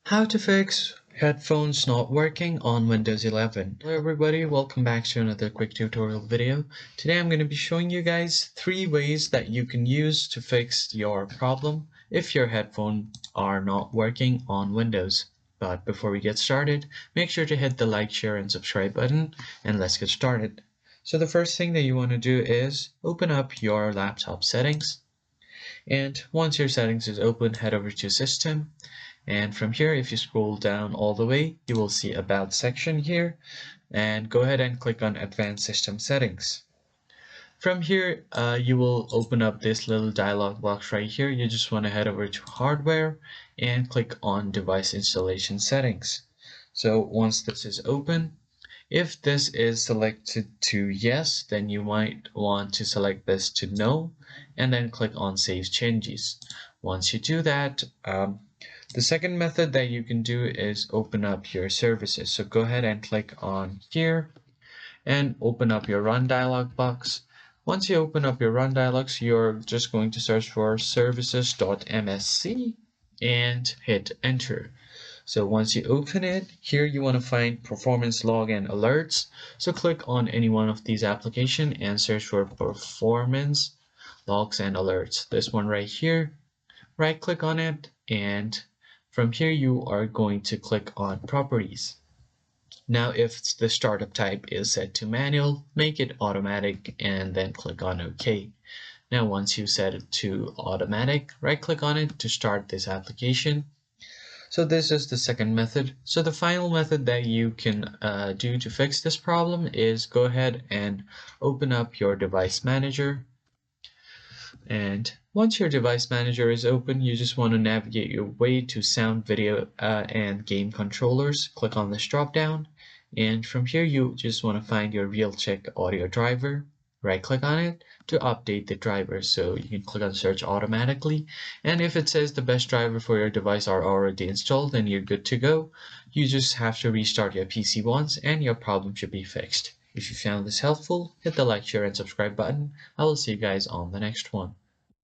How to fix headphones not working on Windows 11. Hello everybody, welcome back to another quick tutorial video. Today I'm going to be showing you guys 3 ways that you can use to fix your problem if your headphones are not working on Windows. But before we get started, make sure to hit the like, share and subscribe button and let's get started. So the first thing that you want to do is open up your laptop settings, and once your settings is open, head over to System. And from here, if you scroll down all the way, you will see About section here, and go ahead and click on Advanced System Settings. From here, you will open up this little dialog box right here. You just want to head over to Hardware and click on Device Installation Settings. So once this is open, if this is selected to yes, then you might want to select this to no, and then click on Save Changes. Once you do that, the second method that you can do is open up your services. So go ahead and click on here and open up your Run dialog box. Once you open up your Run dialogs, you're just going to search for services.msc and hit enter. So once you open it, here you want to find performance log and alerts. So click on any one of these applications and search for performance logs and alerts. This one right here, right click on it, and from here you are going to click on properties. Now if the startup type is set to manual, make it automatic and then click on OK. Now once you set it to automatic, right click on it to start this application. So this is the second method. So the final method that you can do to fix this problem is go ahead and open up your device manager. And once your device manager is open, you just want to navigate your way to sound, video, and game controllers. Click on this drop down, and from here you just want to find your RealCheck audio driver. Right click on it to update the driver. So you can click on search automatically, and if it says the best driver for your device are already installed, then you're good to go. You just have to restart your PC once and your problem should be fixed. If you found this helpful, hit the like, share and subscribe button. I will see you guys on the next one.